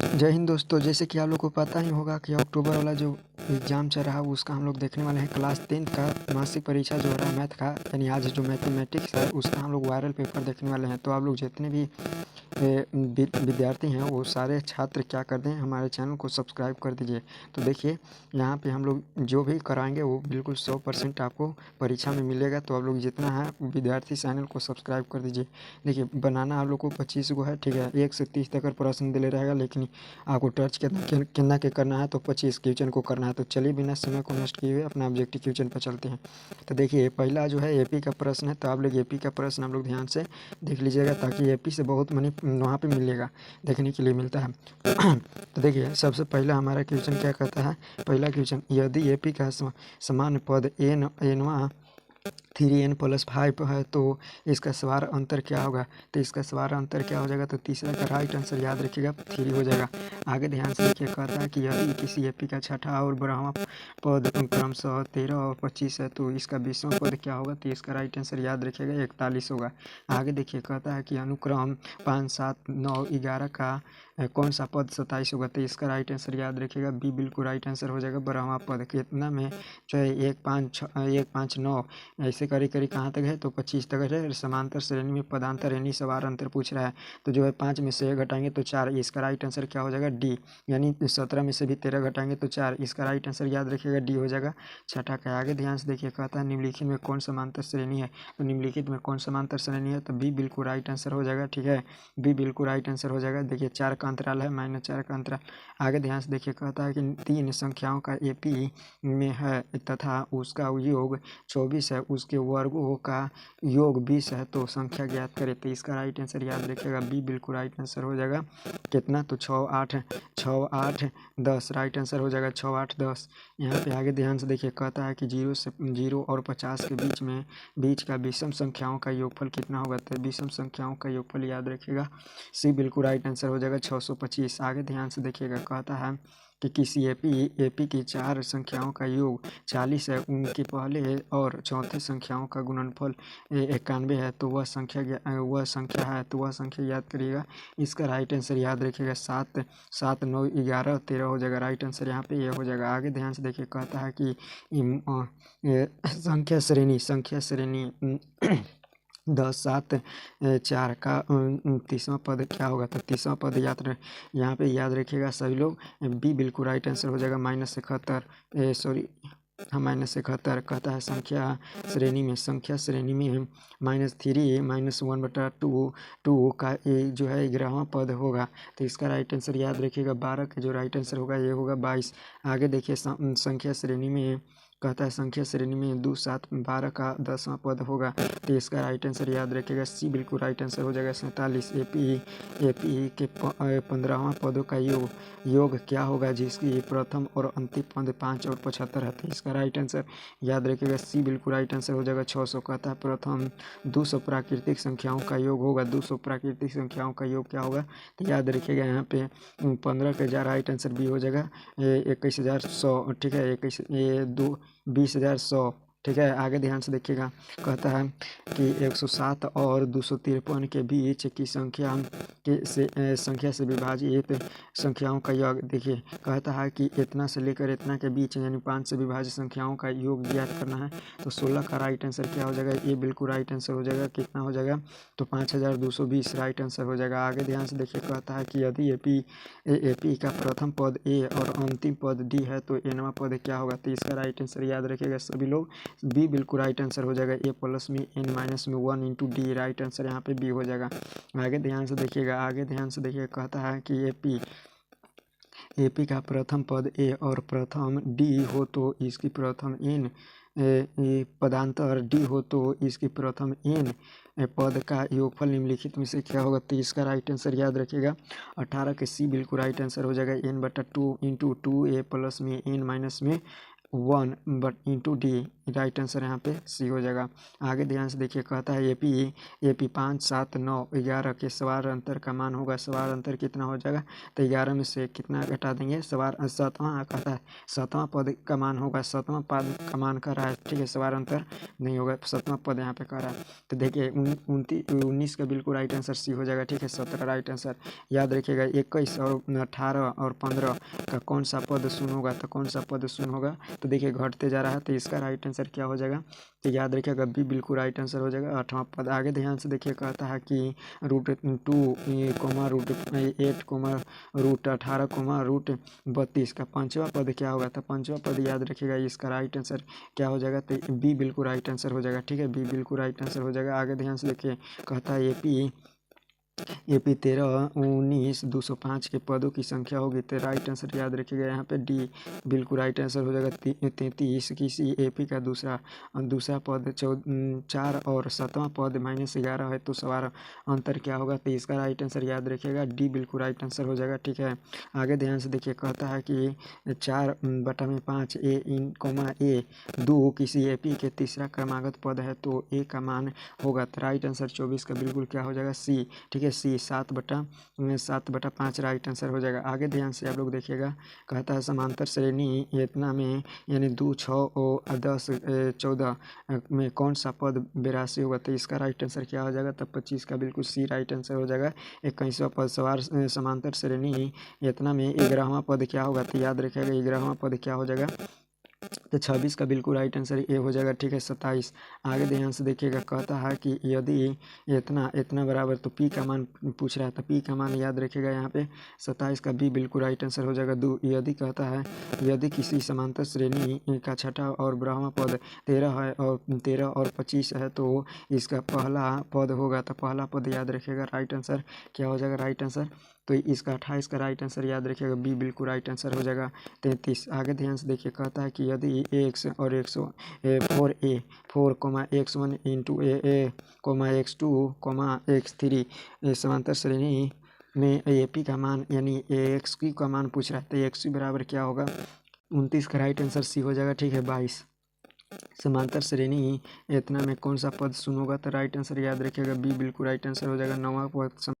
जय हिंद दोस्तों। जैसे कि आप लोग को पता ही होगा कि अक्टूबर वाला जो एग्ज़ाम चल रहा है उसका हम लोग देखने वाले हैं। क्लास 10 का मासिक परीक्षा जो हो रहा है मैथ का, यानी आज जो मैथमेटिक्स है उसका हम लोग वायरल पेपर देखने वाले हैं। तो आप लोग जितने भी विद्यार्थी हैं वो सारे छात्र क्या कर दें, हमारे चैनल को सब्सक्राइब कर दीजिए। तो देखिए यहाँ पे हम लोग जो भी कराएंगे वो बिल्कुल 100% आपको परीक्षा में मिलेगा। तो आप लोग जितना है विद्यार्थी चैनल को सब्सक्राइब कर दीजिए। देखिए बनाना आप लोग को 25 गो है, ठीक है। 1 से 30 तक प्रश्न दे रहेगा, लेकिन आपको टच कितना के करना है तो 25 क्वेश्चन को करना है। तो चलिए बिना समय को नष्ट किए हुए अपना ऑब्जेक्टिव क्वेश्चन पर चलते हैं। तो देखिए पहला जो है एपी का प्रश्न है। तो आप लोग एपी का प्रश्न आप लोग ध्यान से देख लीजिएगा, ताकि एपी से बहुत मनी वहाँ पे मिलेगा, देखने के लिए मिलता है। तो देखिए सबसे पहला हमारा क्वेश्चन क्या कहता है। पहला क्वेश्चन, यदि एपी का समान पद एनवा 3n+5 है तो इसका सवार अंतर क्या होगा। तो इसका सवार अंतर क्या हो जाएगा, तो तीसरा का राइट आंसर याद रखिएगा 3 हो जाएगा। आगे ध्यान से देखिए, कहता है कि यदि किसी एपी का छठा और 12वां पद क्रमशः 13 और 25 है तो इसका 20वां पद क्या होगा। तो इसका राइट आंसर याद रखिएगा 41 होगा। आगे देखिए, कहता है कि अनुक्रम 5, 7, 9, 11 का कौन सा पद 27 होगा। तो इसका राइट आंसर याद रखिएगा बी बिल्कुल राइट आंसर हो जाएगा 12वां पद। कितना में जो है 1, 5, 1, 5, 9 ऐसे करी कहाँ तक है, तो 25 तक है। समांतर श्रेणी में पदांतर यानी सवार अंतर पूछ रहा है। तो जो है 5 में से 1 घटाएंगे तो 4, इसका राइट आंसर क्या हो जाएगा डी। यानी 17 में से भी 13 घटाएंगे तो 4, इसका राइट आंसर याद रखिएगा डी हो जाएगा छठा का। आगे ध्यान से देखिए, कहता है निम्नलिखित में कौन समांतर श्रेणी है। तो निम्नलिखित में कौन समांतर श्रेणी है, तो बी बिल्कुल राइट आंसर हो जाएगा, ठीक है। बी बिल्कुल राइट आंसर हो जाएगा। देखिए 4 का अंतराल है, -4 का अंतराल। आगे ध्यान से देखिए, कहता है कि 3 संख्याओं का एपी में है तथा उसका योग 24 है, उसके वर्गों का योग 20 है, तो संख्या ज्ञात करें। तो इसका राइट आंसर याद रखिएगा बी बिल्कुल राइट आंसर हो जाएगा। कितना, तो 6, 8, 10 राइट आंसर हो जाएगा 6, 8, 10। यहाँ पे आगे ध्यान से देखिए, कहता है कि 0 और 50 के बीच का विषम संख्याओं का योगफल कितना होगा। तो विषम संख्याओं का योगफल याद रखिएगा सी बिल्कुल राइट आंसर हो जाएगा 625। आगे ध्यान से देखिएगा, कहता है कि किसी एपी की 4 संख्याओं का योग 40 है, उनके पहले और चौथे संख्याओं का गुणनफल 91 है, तो वह संख्या है, तो वह संख्या याद करिएगा। इसका राइट आंसर याद रखिएगा 7, 7, 9, 11, 13 हो जाएगा। राइट आंसर यहाँ पे ये हो जाएगा। आगे ध्यान से देखिए, कहता है कि संख्या श्रेणी 10, 7, 4 का 30वां पद क्या होगा। तो 30वां पद यहाँ पे याद रखिएगा सभी लोग, बी बिल्कुल राइट आंसर हो जाएगा -71। -71। कहता है संख्या श्रेणी में -3 -1/2 का जो है 11वां पद होगा। तो इसका राइट आंसर याद रखिएगा 12 का जो राइट आंसर होगा ये होगा 22। आगे देखिए संख्या श्रेणी में, कहता है संख्या श्रेणी में 2, 7, 12 का 10वां पद होगा। तो इसका राइट आंसर याद रखिएगा सी बिल्कुल राइट आंसर हो जाएगा 47। एपी के 15वां पदों का योग क्या होगा, जिसकी प्रथम और अंतिम पद 5 और 75 है। तो इसका राइट आंसर याद रखिएगा सी बिल्कुल राइट आंसर हो जाएगा 600। कहता है प्रथम 200 प्राकृतिक संख्याओं का योग होगा। 200 प्राकृतिक संख्याओं का योग क्या होगा, तो याद रखिएगा यहाँ पे 15 का जा राइट आंसर बी हो जाएगा 21,100, ठीक है। 20,100, ठीक है। आगे ध्यान से देखिएगा, कहता है कि 107 और 253 के बीच की संख्या से विभाजित संख्याओं का योग। देखिए कहता है कि इतना से लेकर इतना के बीच यानी 5 से विभाजित संख्याओं का योग ज्ञात करना है। तो 16 का राइट आंसर क्या हो जाएगा, ये बिल्कुल राइट आंसर हो जाएगा। कितना हो जाएगा, तो 5220 राइट आंसर हो जाएगा। आगे ध्यान से देखिए, कहता है कि यदि एपी का प्रथम पद ए और अंतिम पद डी है तो एनवा पद क्या होगा। तो इसका राइट आंसर याद रखिएगा सभी लोग, बी बिल्कुल राइट आंसर हो जाएगा ए प्लस में एन माइनस में 1 इंटू डी। राइट आंसर यहाँ पे बी हो जाएगा। आगे ध्यान से देखिएगा, कहता है कि एपी का प्रथम पद ए और प्रथम डी हो तो इसकी प्रथम एन पदांतर डी हो तो इसकी प्रथम एन पद का योगफल निम्नलिखित में से क्या होगा। तो इसका राइट आंसर याद रखिएगा 18 के सी बिल्कुल राइट आंसर हो जाएगा n/2 इंटू 2a प्लस में n माइनस में 1 इंटू डी। राइट आंसर यहाँ पे सी हो जाएगा। आगे ध्यान से देखिए, कहता है एपी 5, 7, 9, 11 के सवार अंतर का मान होगा। सवार अंतर कितना हो जाएगा, तो 11 में से कितना घटा देंगे, सवार 7वां कहता है 7वां पद का मान होगा। 7वां पद का मान कर रहा है, ठीक है, सवार अंतर नहीं होगा, 7वां पद यहाँ पे कर रहा है। तो देखिए 19 का बिल्कुल राइट आंसर सी हो जाएगा, ठीक है, 17 राइट आंसर। याद रखिएगा 21 और 18 और 15 का कौन सा पद शून्य होगा, तो कौन सा पद शून्य होगा, तो देखिए घटते जा रहा है, तो इसका राइट आंसर क्या हो जाएगा, तो याद रखिएगा बी बिल्कुल राइट आंसर हो जाएगा, 8वां पद। आगे ध्यान से देखिए, कहता है कि √2, √8, √18, √32 का 5वां पद क्या होगा, तो 5वां पद याद रखिएगा, इसका राइट आंसर क्या हो जाएगा, तो बी बिल्कुल राइट आंसर हो जाएगा, ठीक है, बी बिल्कुल राइट आंसर हो जाएगा। आगे ध्यान से देखिए, कहता है एपी 13, 19, 205 के पदों की संख्या होगी, तो राइट आंसर याद रखिएगा यहाँ पे डी बिल्कुल राइट आंसर हो जाएगा। 33 किसी एपी का दूसरा पद 4 और 7वां पद -11 है, तो सवार अंतर क्या होगा, तो इसका राइट आंसर याद रखिएगा डी बिल्कुल राइट आंसर हो जाएगा, ठीक है। आगे ध्यान से देखिए, कहता है कि 4/5 ए 2 किसी एपी के तीसरा क्रमागत पद है, तो ए का मान होगा, तो राइट आंसर 24 का बिल्कुल क्या हो जाएगा, सी, ठीक है, सी 7/5 राइट आंसर हो जाएगा। आगे ध्यान से आप लोग देखिएगा, कहता है समांतर श्रेणी इतना में यानी 2, 6 और 10, 14 में कौन सा पद 82 होगा, तो इसका राइट आंसर क्या हो जाएगा, तब 25 का बिल्कुल सी राइट आंसर हो जाएगा। 21वां पद सवार समांतर श्रेणी इतना में 11वां पद क्या होगा, तो याद रखिएगा 11वां पद क्या हो जाएगा, तो 26 का बिल्कुल राइट आंसर ए हो जाएगा, ठीक है। 27 आगे ध्यान से देखिएगा, कहता है कि यदि इतना बराबर, तो पी का मान पूछ रहा है, तो पी का मान याद रखिएगा यहाँ पे 27 का बी बिल्कुल राइट आंसर हो जाएगा। यदि कहता है यदि किसी समांतर श्रेणी का छठा और 12वां पद 13 और 25 है, तो इसका पहला पद होगा, तो पहला पद याद रखिएगा राइट आंसर क्या हो जाएगा, राइट आंसर, तो इसका 28 का राइट आंसर याद रखिएगा बी बिल्कुल राइट आंसर हो जाएगा। 33 आगे ध्यान से देखिए, कहता है कि यदि x और x1 इंटू ए x2 समांतर श्रेणी में एपी का मान यानी एक्स की का मान पूछ रहा है, तो एक्स बराबर क्या होगा, 29 का राइट आंसर सी हो जाएगा, ठीक है। 22 समांतर श्रेणी इतना में कौन सा पद शून्य होगा, तो राइट आंसर याद रखिएगा बी बिल्कुल राइट आंसर हो जाएगा। 9वां पद